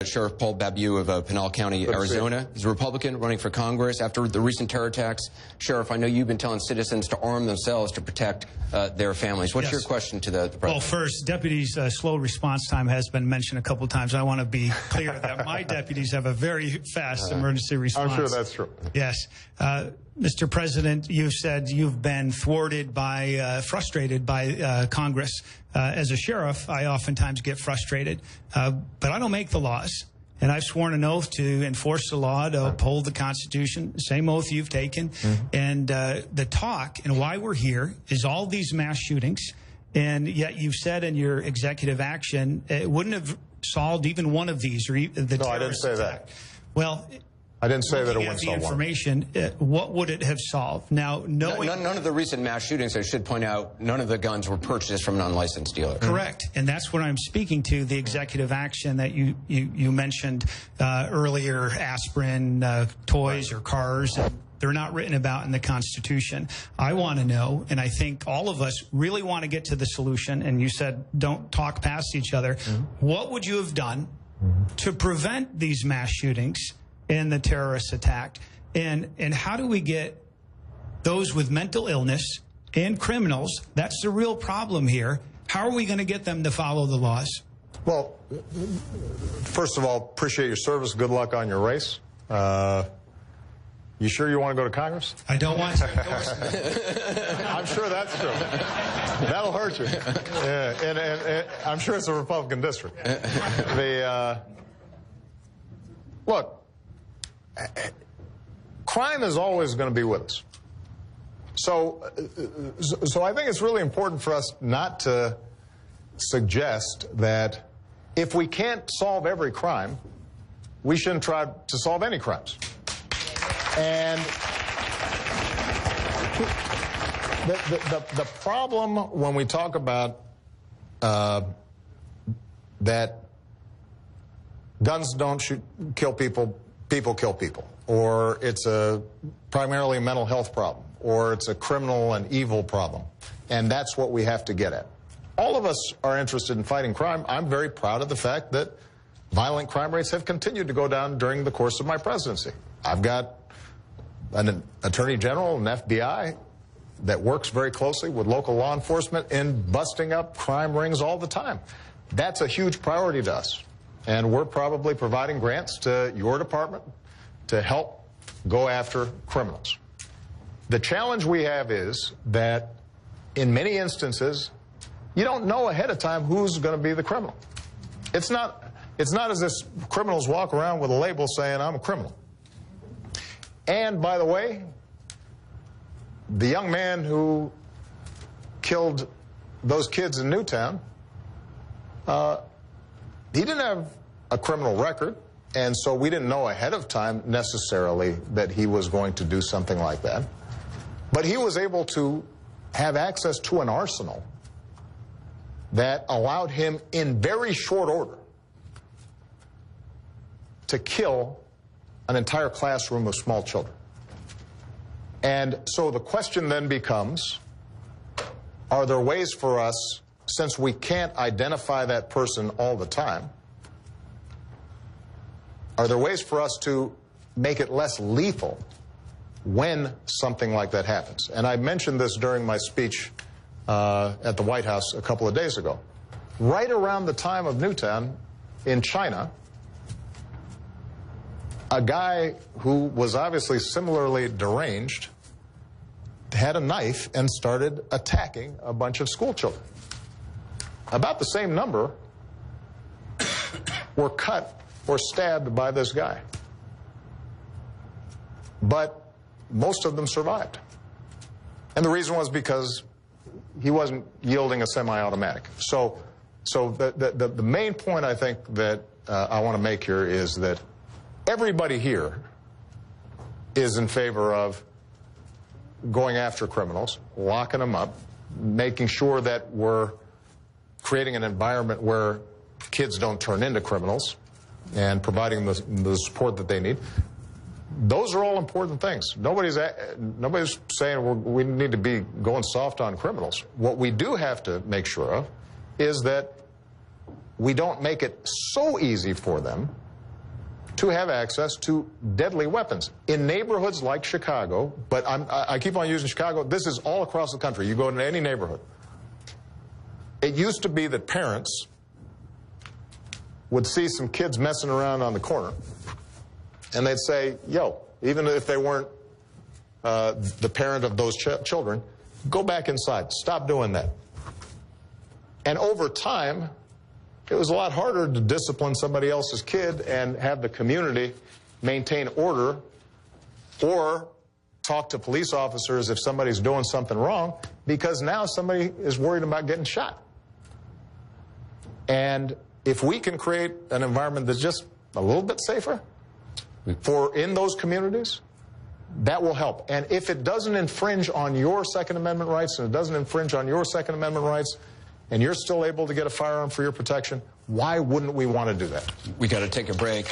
Sheriff Paul Babu of Pinal County, Arizona. He's a Republican running for Congress. After the recent terror attacks, Sheriff, I know you've been telling citizens to arm themselves to protect their families. What's your question to the President? Well, first, deputies' slow response time has been mentioned a couple of times. I want to be clear that my deputies have a very fast emergency response. I'm sure that's true. Yes. Mr. President, you've said you've been thwarted by, frustrated by Congress. As a sheriff, I oftentimes get frustrated, but I don't make the laws. And I've sworn an oath to enforce the law, to uphold the Constitution, same oath you've taken. And the talk and why we're here is all these mass shootings. And yet you've said in your executive action, it wouldn't have solved even one of these, or the No, I didn't say attack. that. Well, I didn't say that it looking wouldn't at the solve one. information, what would it have solved? Now, knowing None of the recent mass shootings, I should point out, none of the guns were purchased from an unlicensed dealer. Correct, and that's what I'm speaking to, the executive action that you mentioned earlier, aspirin, toys or cars. They're not written about in the Constitution. I want to know, and I think all of us really want to get to the solution, and you said don't talk past each other. What would you have done to prevent these mass shootings and the terrorist attack? And how do we get those with mental illness and criminals? That's the real problem here. How are we going to get them to follow the laws? Well, first of all, appreciate your service. Good luck on your race. You sure you want to go to Congress? I don't want to. I'm sure that's true. That'll hurt you. Yeah, and I'm sure it's a Republican district. Look, crime is always going to be with us. So I think it's really important for us not to suggest that if we can't solve every crime, we shouldn't try to solve any crimes. And the problem when we talk about that guns don't kill people, people kill people, or it's primarily a mental health problem, or it's a criminal and evil problem, and that's what we have to get at. All of us are interested in fighting crime. I'm very proud of the fact that violent crime rates have continued to go down during the course of my presidency. I've got an attorney general and FBI that works very closely with local law enforcement in busting up crime rings all the time. That's a huge priority to us. And we're probably providing grants to your department to help go after criminals. The challenge we have is that in many instances, you don't know ahead of time who's going to be the criminal. It's not as if criminals walk around with a label saying, I'm a criminal. And by the way, the young man who killed those kids in Newtown, he didn't have a criminal record, and so we didn't know ahead of time necessarily that he was going to do something like that. But he was able to have access to an arsenal that allowed him in very short order to kill an entire classroom of small children. And so the question then becomes, are there ways for us, since we can't identify that person all the time, are there ways for us to make it less lethal when something like that happens? And I mentioned this during my speech at the White House a couple of days ago. Right around the time of Newtown in China, a guy who was obviously similarly deranged had a knife and started attacking a bunch of school children. About the same number were cut or stabbed by this guy. But most of them survived. And the reason was because he wasn't yielding a semi-automatic. So the main point I think that I want to make here is that everybody here is in favor of going after criminals, locking them up, making sure that we're creating an environment where kids don't turn into criminals, and providing the support that they need. Those are all important things. Nobody's saying we need to be going soft on criminals. What we do have to make sure of is that we don't make it so easy for them to have access to deadly weapons. In neighborhoods like Chicago, but I keep on using Chicago, this is all across the country. You go into any neighborhood. It used to be that parents would see some kids messing around on the corner, and they'd say, yo, even if they weren't the parent of those children, go back inside. Stop doing that. And over time, it was a lot harder to discipline somebody else's kid and have the community maintain order or talk to police officers if somebody's doing something wrong, because now somebody is worried about getting shot. And if we can create an environment that's just a little bit safer in those communities, that will help. And if it doesn't infringe on your Second Amendment rights, and it doesn't infringe on your Second Amendment rights, and you're still able to get a firearm for your protection, why wouldn't we want to do that? We got to take a break.